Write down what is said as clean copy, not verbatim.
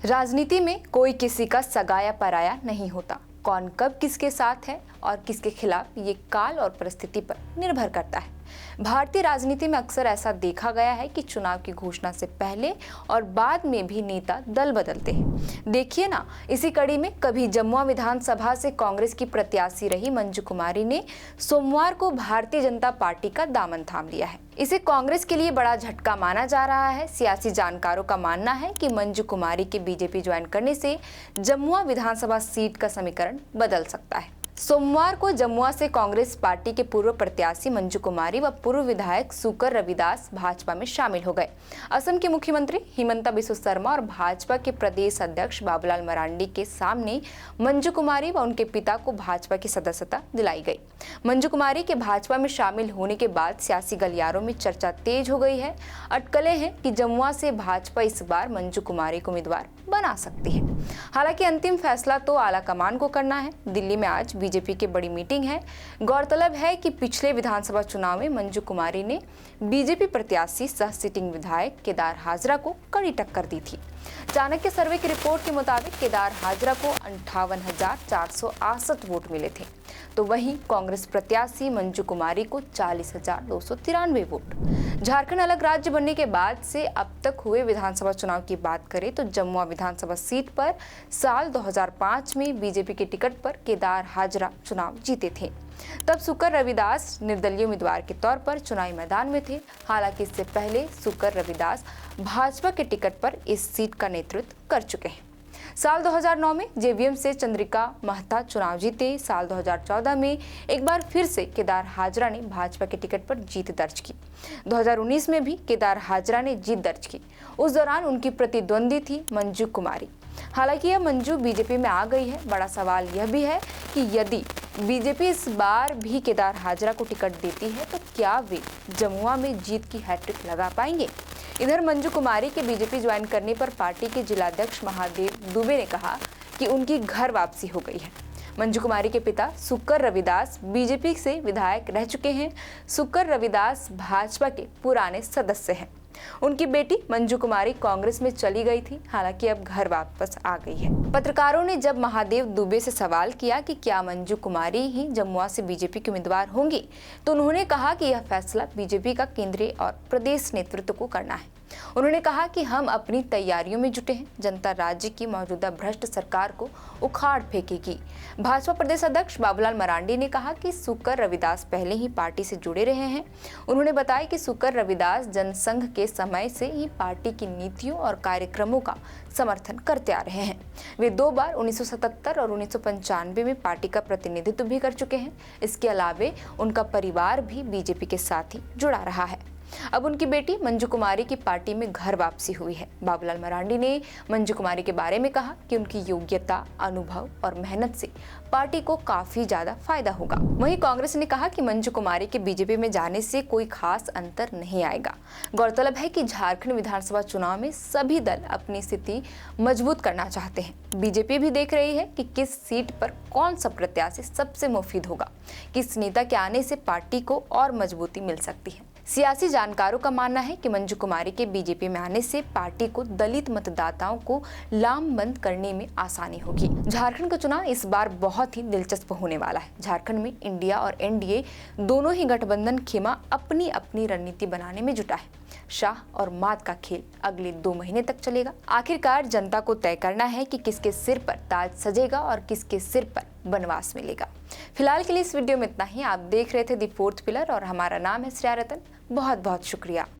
राजनीति में कोई किसी का सगा या पराया नहीं होता। कौन कब किसके साथ है और किसके खिलाफ, ये काल और परिस्थिति पर निर्भर करता है। भारतीय राजनीति में अक्सर ऐसा देखा गया है कि चुनाव की घोषणा से पहले और बाद में भी नेता दल बदलते हैं। देखिए ना, इसी कड़ी में कभी जमुआ विधानसभा से कांग्रेस की प्रत्याशी रही मंजू कुमारी ने सोमवार को भारतीय जनता पार्टी का दामन थाम लिया है। इसे कांग्रेस के लिए बड़ा झटका माना जा रहा है। सियासी जानकारों का मानना है कि मंजू कुमारी के बीजेपी ज्वाइन करने से जमुआ विधानसभा सीट का समीकरण बदल सकता है। सोमवार को जमुआ से कांग्रेस पार्टी के पूर्व प्रत्याशी मंजू कुमारी व पूर्व विधायक सुकर रविदास भाजपा में शामिल हो गए। असम के मुख्यमंत्री हिमंता बिस्वा शर्मा और भाजपा के प्रदेश अध्यक्ष बाबूलाल मरांडी के सामने मंजू कुमारी व उनके पिता को भाजपा की सदस्यता दिलाई गई। मंजू कुमारी के भाजपा में शामिल होने के बाद सियासी गलियारों में चर्चा तेज हो गई है। अटकलें हैं कि जमुआ से भाजपा इस बार मंजू कुमारी को उम्मीदवार बना सकती है। हालांकि अंतिम फैसला तो आला कमान को करना है। दिल्ली में आज बीजेपी की बड़ी मीटिंग है। गौरतलब है कि पिछले विधानसभा चुनाव में मंजू कुमारी ने बीजेपपी प्रत्याशी सह सिटिंग विधायक केदार हाजरा को कड़ी टक्कर दी थी। चाणक्य सर्वे की रिपोर्ट के मुताबिक केदार हाजरा को 58,468 वोट मिले थे, तो वहीं कांग्रेस प्रत्याशी मंजू कुमारी को 40,293 वोट। झारखंड अलग राज्य बनने के बाद से अब तक हुए विधानसभा चुनाव की बात करें तो जमुआ विधानसभा सीट पर साल 2005 में बीजेपी के टिकट पर केदार हाजरा चुनाव जीते थे। तब सुकर रविदास निर्दलीय उम्मीदवार के तौर पर चुनावी मैदान में थे। हालांकि इससे पहले सुकर रविदास भाजपा के टिकट पर इस सीट का नेतृत्व कर चुके हैं। साल 2009 में जेवीएम से चंद्रिका महता चुनाव जीते। साल 2014 में एक बार फिर से केदार हाजरा ने भाजपा के टिकट पर जीत दर्ज की। 2019 में भी केदार हाजरा ने जीत दर्ज की। उस दौरान उनकी प्रतिद्वंदी थी मंजू कुमारी। हालांकि यह मंजू बीजेपी में आ गई है। बड़ा सवाल यह भी है कि यदि बीजेपी इस बार भी केदार हाजरा को टिकट देती है तो क्या वे जमुआ में जीत की हैट्रिक लगा पाएंगे। इधर मंजू कुमारी के बीजेपी ज्वाइन करने पर पार्टी के जिलाध्यक्ष महादेव दुबे ने कहा कि उनकी घर वापसी हो गई है। मंजू कुमारी के पिता सुकर रविदास बीजेपी से विधायक रह चुके हैं। सुकर रविदास भाजपा के पुराने सदस्य हैं। उनकी बेटी मंजू कुमारी कांग्रेस में चली गई थी, हालांकि अब घर वापस आ गई है। पत्रकारों ने जब महादेव दुबे से सवाल किया कि क्या मंजू कुमारी ही जमुआ से बीजेपी की उम्मीदवार होंगी, तो उन्होंने कहा कि यह फैसला बीजेपी का केंद्रीय और प्रदेश नेतृत्व को करना है। उन्होंने कहा कि हम अपनी तैयारियों में जुटे हैं। जनता राज्य की मौजूदा भ्रष्ट सरकार को उखाड़ फेंकेगी। भाजपा प्रदेश अध्यक्ष बाबूलाल मरांडी ने कहा कि सुकर रविदास पहले ही पार्टी से जुड़े रहे हैं। उन्होंने बताया कि सुकर रविदास जनसंघ के समय से ही पार्टी की नीतियों और कार्यक्रमों का समर्थन करते आ रहे हैं। वे 2 बार 1977 और 1995 में पार्टी का प्रतिनिधित्व भी कर चुके हैं। इसके अलावे उनका परिवार भी बीजेपी के साथ ही जुड़ा रहा है। अब उनकी बेटी मंजू कुमारी की पार्टी में घर वापसी हुई है। बाबूलाल मरांडी ने मंजू कुमारी के बारे में कहा कि उनकी योग्यता, अनुभव और मेहनत से पार्टी को काफी ज्यादा फायदा होगा। वहीं कांग्रेस ने कहा कि मंजू कुमारी के बीजेपी में जाने से कोई खास अंतर नहीं आएगा। गौरतलब है कि झारखंड विधानसभा चुनाव में सभी दल अपनी स्थिति मजबूत करना चाहते हैं। बीजेपी भी देख रही है कि किस सीट पर कौन सा प्रत्याशी सबसे मुफीद होगा, किस नेता के आने से पार्टी को और मजबूती मिल सकती है। सियासी जानकारों का मानना है कि मंजू कुमारी के बीजेपी में आने से पार्टी को दलित मतदाताओं को लामबंद करने में आसानी होगी। झारखंड का चुनाव इस बार बहुत ही दिलचस्प होने वाला है। झारखंड में इंडिया और एनडीए दोनों ही गठबंधन खेमा अपनी अपनी रणनीति बनाने में जुटा है। शाह और मात का खेल अगले 2 महीने तक चलेगा। आखिरकार जनता को तय करना है कि किसके सिर पर ताज सजेगा और किसके सिर पर बनवास मिलेगा। फिलहाल के लिए इस वीडियो में इतना ही। आप देख रहे थे दी फोर्थ पिलर और हमारा नाम है श्रेया रतन। बहुत बहुत शुक्रिया।